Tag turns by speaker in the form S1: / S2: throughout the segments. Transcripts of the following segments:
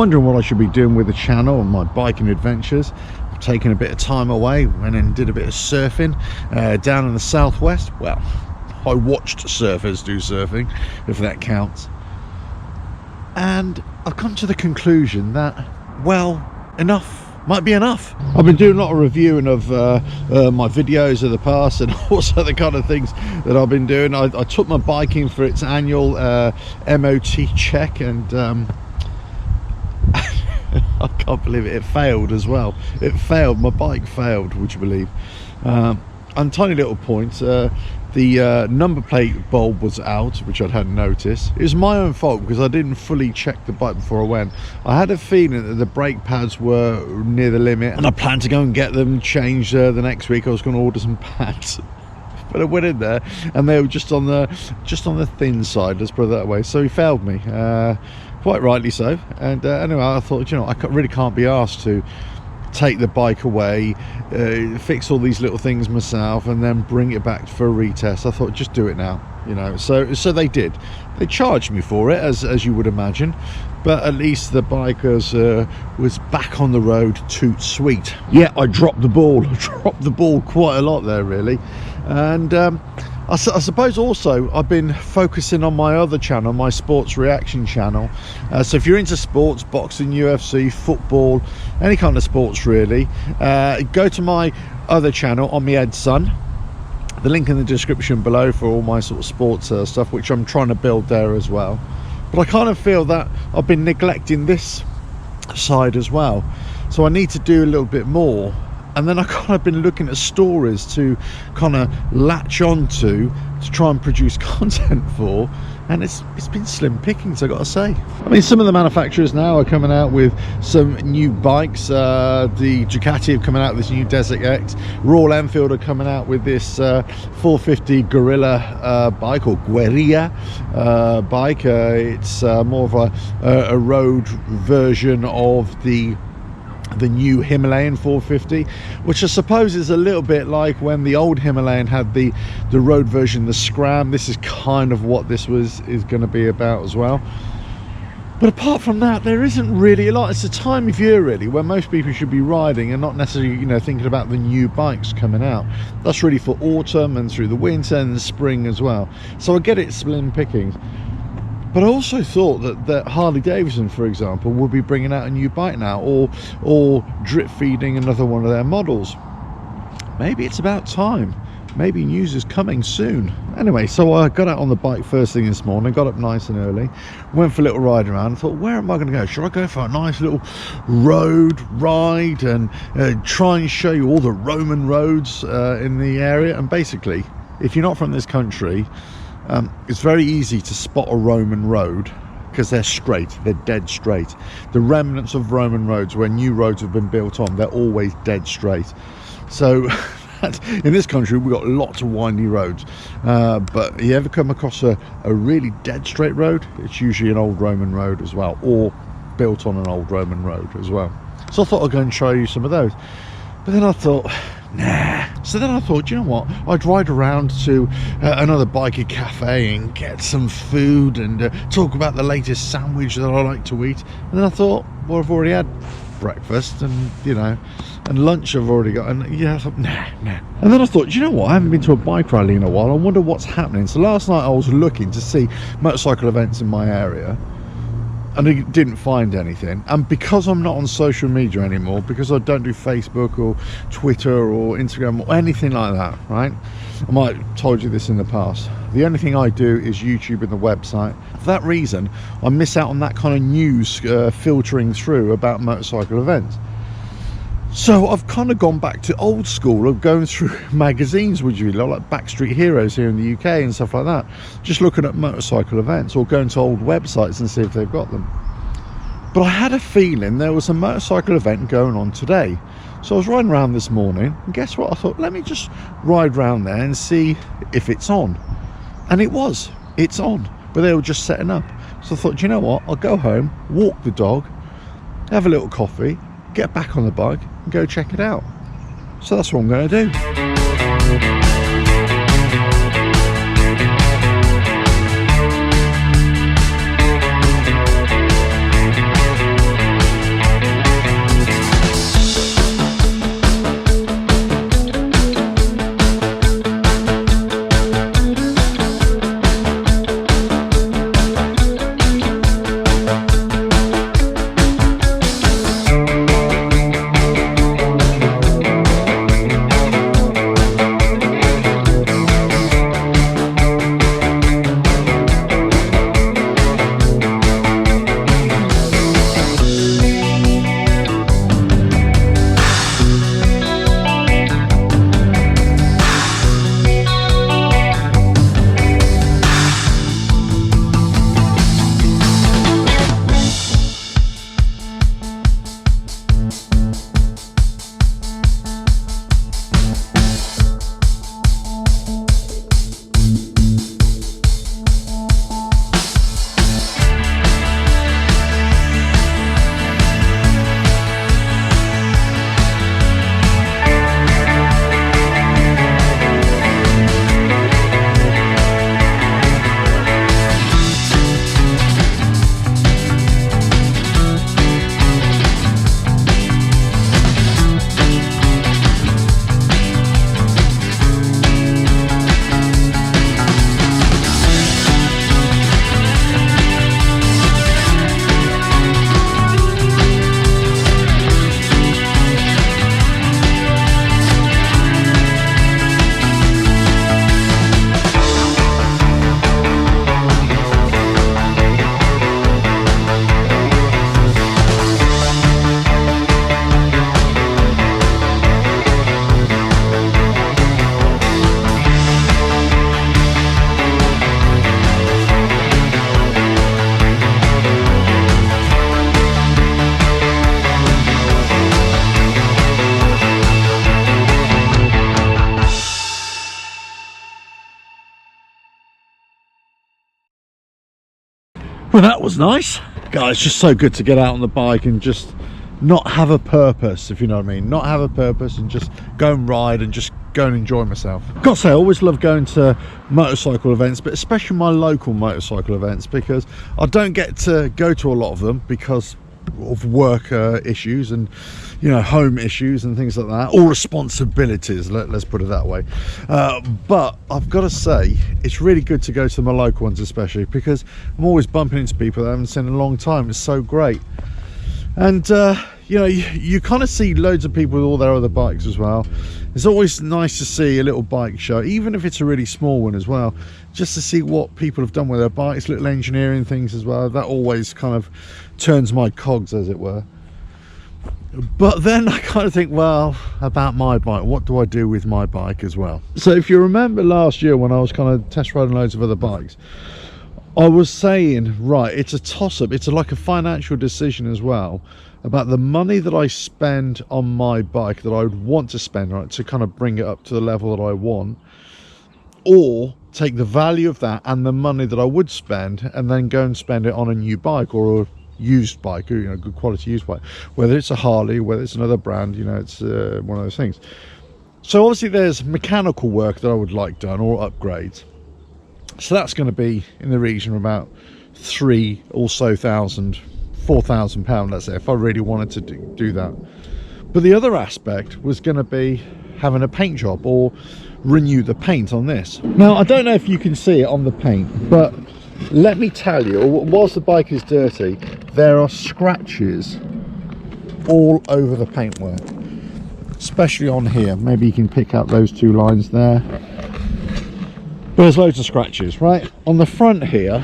S1: wondering what I should be doing with the channel and my biking adventures. I've taken a bit of time away, went and did a bit of surfing down in the southwest. Well, I watched surfers do surfing, if that counts. And I've come to the conclusion that, well, enough might be enough. I've been doing a lot of reviewing of my videos of the past, and also the kind of things that I've been doing. I took my bike in for its annual MOT check, and I can't believe it failed as well. It failed. My bike failed, would you believe? On tiny little points, the number plate bulb was out, which I hadn't noticed. It was my own fault because I didn't fully check the bike before I went. I had a feeling that the brake pads were near the limit, and I planned to go and get them changed the next week. I was going to order some pads. But I went in there and they were just on the thin side, let's put it that way. So he failed me, quite rightly so. And anyway, I thought, you know, I really can't be asked to take the bike away, fix all these little things myself, and then bring it back for a retest. I thought, just do it now, you know. So they did. They charged me for it, as you would imagine, but at least the bike was back on the road. Toot sweet. Yeah, I dropped the ball. I dropped the ball quite a lot there, really. And I suppose also I've been focusing on my other channel, my sports reaction channel. So if you're into sports, boxing, UFC, football, any kind of sports really, go to my other channel, On Me Ed Son. The link in the description below for all my sort of sports stuff, which I'm trying to build there as well. But I kind of feel that I've been neglecting this side as well, so I need to do a little bit more. And then I kind of been looking at stories to kind of latch onto to try and produce content for, and it's been slim pickings, I gotta say. I mean, some of the manufacturers now are coming out with some new bikes. The Ducati have coming out with this new Desert X. Royal Enfield are coming out with this 450 Guerrilla bike, or Guerilla bike. It's more of a road version of the new Himalayan 450, which I suppose is a little bit like when the old Himalayan had the road version, the Scram. This is kind of what this is going to be about as well. But apart from that, there isn't really a lot. It's a time of year really where most people should be riding and not necessarily, you know, thinking about the new bikes coming out. That's really for autumn and through the winter and the spring as well. So I get it, slim pickings. But I also thought that Harley Davidson, for example, would be bringing out a new bike now, or drip feeding another one of their models. Maybe it's about time. Maybe news is coming soon. Anyway, so I got out on the bike first thing this morning, got up nice and early, went for a little ride around, and thought, where am I going to go? Should I go for a nice little road ride and try and show you all the Roman roads in the area? And basically, if you're not from this country, it's very easy to spot a Roman road because they're straight, they're dead straight. The remnants of Roman roads, where new roads have been built on, they're always dead straight. So in this country we've got lots of windy roads, but you ever come across a really dead straight road, it's usually an old Roman road as well, or built on an old Roman road as well. So I thought I'd go and show you some of those, but then I thought, nah. So then I thought, you know what, I'd ride around to another bikie cafe and get some food and talk about the latest sandwich that I like to eat. And then I thought, well, I've already had breakfast, and you know, and lunch I've already got, and yeah, I thought, nah. And then I thought, you know what, I haven't been to a bike rally in a while, I wonder what's happening. So last night I was looking to see motorcycle events in my area, and I didn't find anything. And because I'm not on social media anymore, because I don't do Facebook or Twitter or Instagram or anything like that, right? I might have told you this in the past. The only thing I do is YouTube and the website. For that reason, I miss out on that kind of news filtering through about motorcycle events. So I've kind of gone back to old school of going through magazines, would you like Backstreet Heroes here in the UK and stuff like that, just looking at motorcycle events, or going to old websites and see if they've got them. But I had a feeling there was a motorcycle event going on today. So I was riding around this morning, and guess what? I thought, let me just ride around there and see if it's on. And it's on, but they were just setting up. So I thought, you know what, I'll go home, walk the dog, have a little coffee, get back on the bike and go check it out. So that's what I'm going to do. Well, that was nice. God, it's just so good to get out on the bike and just not have a purpose, if you know what I mean. Not have a purpose and just go and ride and just go and enjoy myself. Gotta say, I always love going to motorcycle events, but especially my local motorcycle events, because I don't get to go to a lot of them because of work issues and, you know, home issues and things like that, or responsibilities, let's put it that way. But I've got to say, it's really good to go to my local ones, especially because I'm always bumping into people that I haven't seen in a long time. It's so great. And you know, you kind of see loads of people with all their other bikes as well. It's always nice to see a little bike show, even if it's a really small one as well, just to see what people have done with their bikes, little engineering things as well. That always kind of turns my cogs, as it were. But then I kind of think, well, about my bike, what do I do with my bike as well? So if you remember last year when I was kind of test riding loads of other bikes, I was saying, right, it's a toss-up, it's like a financial decision as well, about the money that I spend on my bike that I would want to spend, right, to kind of bring it up to the level that I want, or take the value of that and the money that I would spend and then go and spend it on a new bike or a used bike, or, you know, good quality used bike, whether it's a Harley, whether it's another brand, you know, it's one of those things. So obviously there's mechanical work that I would like done, or upgrades. So that's going to be in the region of about £3,000 or so, £4,000, let's say, if I really wanted to do that. But the other aspect was going to be having a paint job or renew the paint on this. Now, I don't know if you can see it on the paint, but let me tell you, whilst the bike is dirty, there are scratches all over the paintwork, especially on here. Maybe you can pick out those two lines there. But there's loads of scratches, right? On the front here,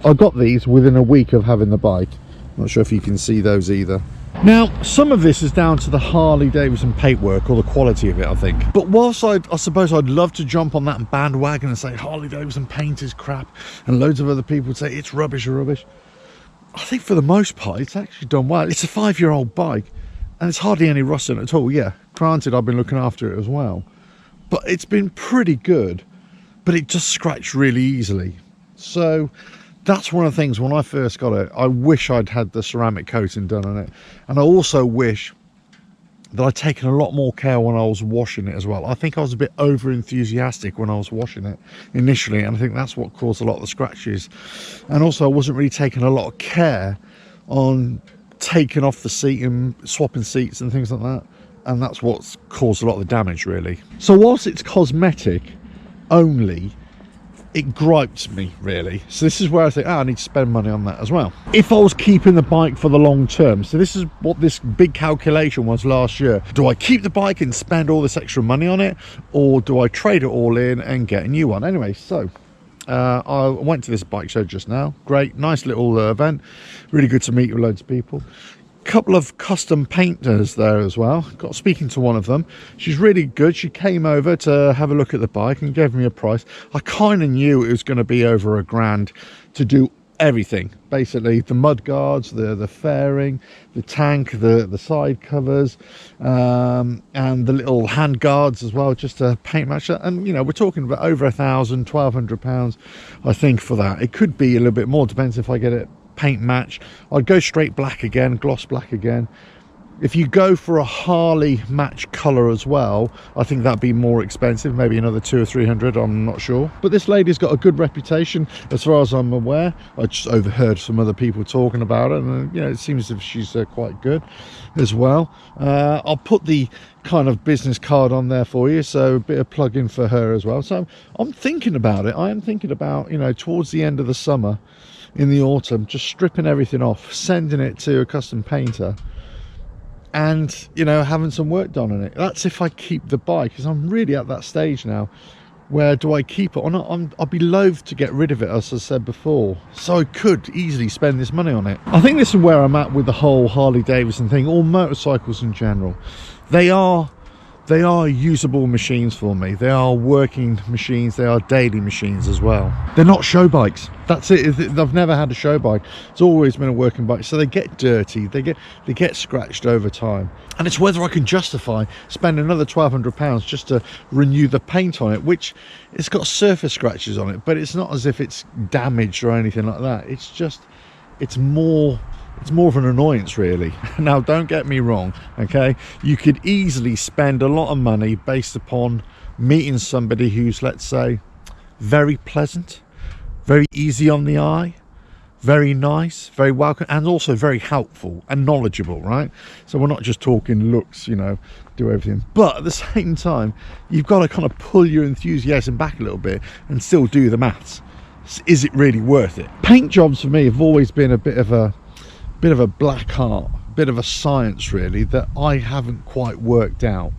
S1: I got these within a week of having the bike. Not sure if you can see those either. Now, some of this is down to the Harley Davidson paintwork, or the quality of it, I think. But whilst I suppose I'd love to jump on that bandwagon and say Harley Davidson paint is crap, and loads of other people would say it's rubbish, I think for the most part it's actually done well. It's a 5-year-old bike and it's hardly any rust in it at all. Yeah, granted, I've been looking after it as well, but it's been pretty good. But it just scratched really easily. So that's one of the things, when I first got it, I wish I'd had the ceramic coating done on it. And I also wish that I'd taken a lot more care when I was washing it as well. I think I was a bit over enthusiastic when I was washing it initially, and I think that's what caused a lot of the scratches. And also I wasn't really taking a lot of care on taking off the seat and swapping seats and things like that. And that's what's caused a lot of the damage, really. So whilst it's cosmetic only, it gripes me, really. So this is where I think, I need to spend money on that as well. If I was keeping the bike for the long term, so this is what this big calculation was last year. Do I keep the bike and spend all this extra money on it, or do I trade it all in and get a new one? Anyway, so I went to this bike show just now. Great, nice little event. Really good to meet with loads of people. Couple of custom painters there as well. Got speaking to one of them. She's really good. She came over to have a look at the bike and gave me a price. I kind of knew it was going to be over £1,000 to do everything, basically the mud guards, the fairing, the tank, the side covers, and the little hand guards as well, just to paint match that. And you know, we're talking about over £1,000, £1,200 I think for that. It could be a little bit more, depends if I get it paint match. I'd go straight black again, gloss black again. If you go for a Harley match color as well, I think that'd be more expensive, maybe another 200 or 300, I'm not sure. But this lady's got a good reputation as far as I'm aware. I just overheard some other people talking about it, and you know, it seems as if she's quite good as well. I'll put the kind of business card on there for you, so a bit of plug-in for her as well. So I'm thinking about it. I am thinking about, you know, towards the end of the summer, in the autumn, just stripping everything off, sending it to a custom painter, and you know, having some work done on it. That's if I keep the bike, because I'm really at that stage now where do I keep it or not. I'd be loath to get rid of it, as I said before, so I could easily spend this money on it. I think this is where I'm at with the whole Harley Davidson thing, or motorcycles in general. They are they are usable machines for me. They are working machines. They are daily machines as well. They're not show bikes. That's it. I've never had a show bike. It's always been a working bike. So they get dirty. They get scratched over time. And it's whether I can justify spending another £1,200 just to renew the paint on it, which it's got surface scratches on it, but it's not as if it's damaged or anything like that. It's just, it's more of an annoyance, really. Now, don't get me wrong, okay? You could easily spend a lot of money based upon meeting somebody who's, let's say, very pleasant, very easy on the eye, very nice, very welcome, and also very helpful and knowledgeable, right? So we're not just talking looks, you know, do everything. But at the same time, you've got to kind of pull your enthusiasm back a little bit and still do the maths. Is it really worth it? Paint jobs for me have always been a bit of a black art, bit of a science, really, that I haven't quite worked out.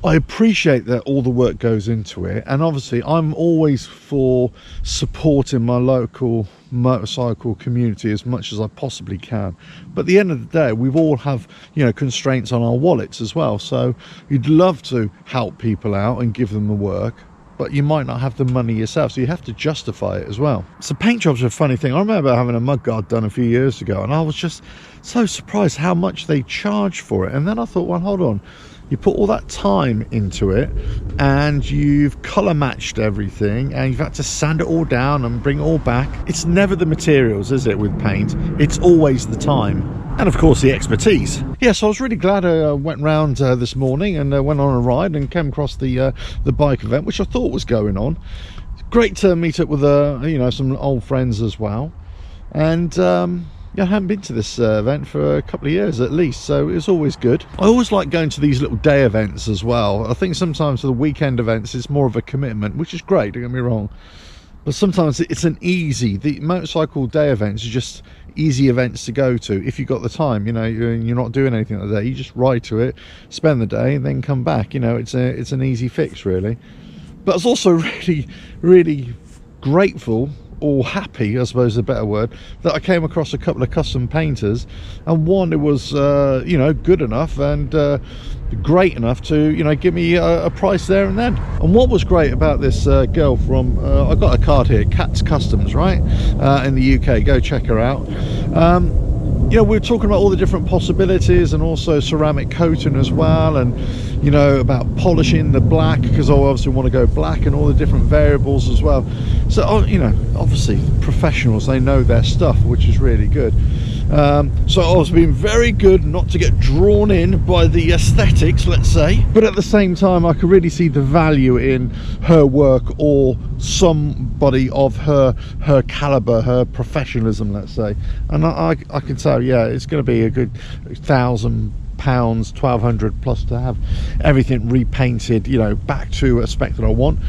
S1: I appreciate that all the work goes into it, and obviously I'm always for supporting my local motorcycle community as much as I possibly can. But at the end of the day, we all have, you know, constraints on our wallets as well. So you'd love to help people out and give them the work, but you might not have the money yourself, so you have to justify it as well. So paint jobs are a funny thing. I remember having a mudguard done a few years ago, and I was just so surprised how much they charge for it. And then I thought, well, hold on, you put all that time into it, and you've color matched everything, and you've had to sand it all down and bring it all back. It's never the materials, is it, with paint? It's always the time. And of course the expertise. Yes, I was really glad I went round this morning and went on a ride and came across the bike event, which I thought was going on. It's great to meet up with you know, some old friends as well. And yeah, I haven't been to this event for a couple of years at least, so it's always good. I always like going to these little day events as well. I think sometimes for the weekend events it's more of a commitment, which is great, don't get me wrong. But sometimes it's the motorcycle day events are just easy events to go to if you've got the time. You know, you're not doing anything that day, you just ride to it, spend the day and then come back. You know, it's an easy fix, really. But I was also really grateful, or happy, I suppose is a better word, that I came across a couple of custom painters, and one who was you know, good enough and great enough to, you know, give me a price there and then. And what was great about this girl from I got a card here, Cat's Customs, right, in the UK, go check her out. You know, we were talking about all the different possibilities and also ceramic coating as well, and you know, about polishing the black, because I obviously want to go black, and all the different variables as well. So you know, obviously professionals, they know their stuff, which is really good. So I was being very good not to get drawn in by the aesthetics, let's say, but at the same time I could really see the value in her work, or somebody of her caliber, her professionalism, let's say. And I can tell, yeah, it's going to be a good £1,000, 1,200 plus to have everything repainted, you know, back to a spec that I want,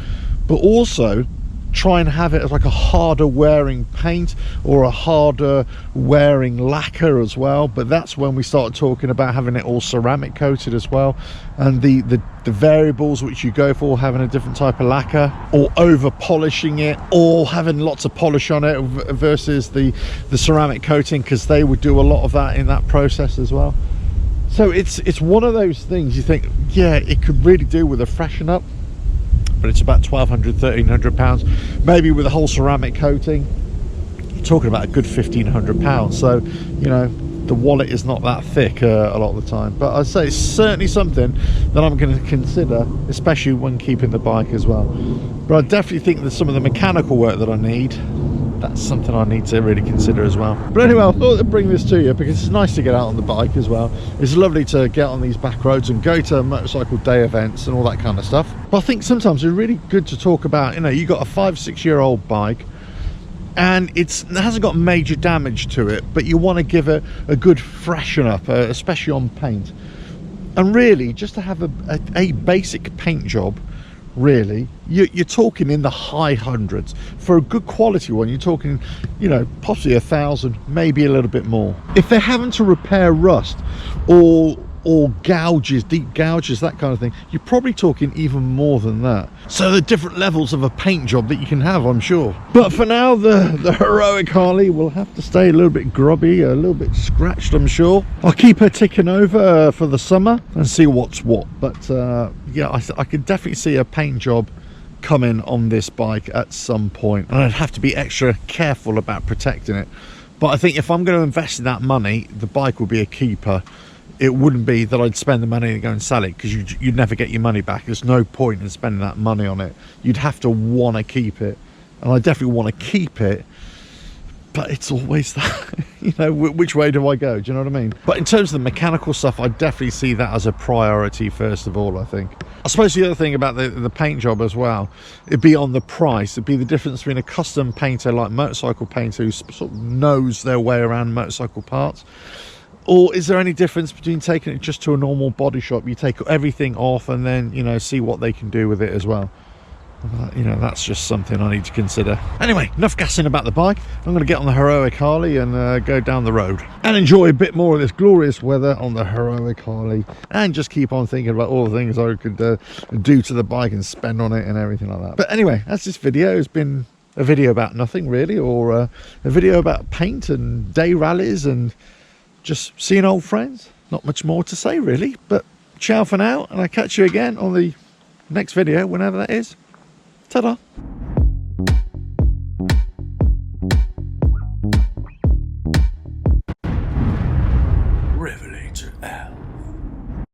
S1: but also try and have it as like a harder wearing paint or a harder wearing lacquer as well. But that's when we start talking about having it all ceramic coated as well, and the variables which you go for, having a different type of lacquer, or over polishing it, or having lots of polish on it versus the ceramic coating, because they would do a lot of that in that process as well. So it's one of those things you think, yeah, it could really do with a freshen up, but it's about £1,200, £1,300, maybe with a whole ceramic coating you're talking about a good £1,500. So you know, the wallet is not that thick a lot of the time, but I'd say it's certainly something that I'm going to consider, especially when keeping the bike as well. But I definitely think that some of the mechanical work that I need, that's something I need to really consider as well. But anyway, I thought I'd bring this to you because it's nice to get out on the bike as well. It's lovely to get on these back roads and go to motorcycle day events and all that kind of stuff. But I think sometimes it's really good to talk about, you know, you got a 5-6 year old bike and it hasn't got major damage to it, but you want to give it a good freshen up, especially on paint. And really, just to have a basic paint job, really, you're talking in the high hundreds. For a good quality one, you're talking, you know, possibly 1,000, maybe a little bit more. If they're having to repair rust or or gouges, deep gouges, that kind of thing, you're probably talking even more than that. So there are different levels of a paint job that you can have, I'm sure. But for now, the heroic Harley will have to stay a little bit grubby, a little bit scratched, I'm sure. I'll keep her ticking over for the summer and see what's what. But yeah, I could definitely see a paint job coming on this bike at some point, and I'd have to be extra careful about protecting it. But I think if I'm going to invest in that money, the bike will be a keeper. It wouldn't be that I'd spend the money and go and sell it, because you'd never get your money back. There's no point in spending that money on it. You'd have to want to keep it, and I definitely want to keep it. But it's always that, you know, which way do I go? Do you know what I mean? But in terms of the mechanical stuff, I definitely see that as a priority first of all, I think. I suppose the other thing about the paint job as well, it'd be on the price. It'd be the difference between a custom painter like Motorcycle Painter, who sort of knows their way around motorcycle parts. Or is there any difference between taking it just to a normal body shop? You take everything off and then, you know, see what they can do with it as well. You know, that's just something I need to consider. Anyway, enough gassing about the bike. I'm going to get on the heroic Harley and go down the road and enjoy a bit more of this glorious weather on the heroic Harley, and just keep on thinking about all the things I could do to the bike and spend on it and everything like that. But anyway, that's this video. It's been a video about nothing really, or a video about paint and day rallies and just seeing old friends. Not much more to say really, but ciao for now, and I'll catch you again on the next video, whenever that is. Ta-da!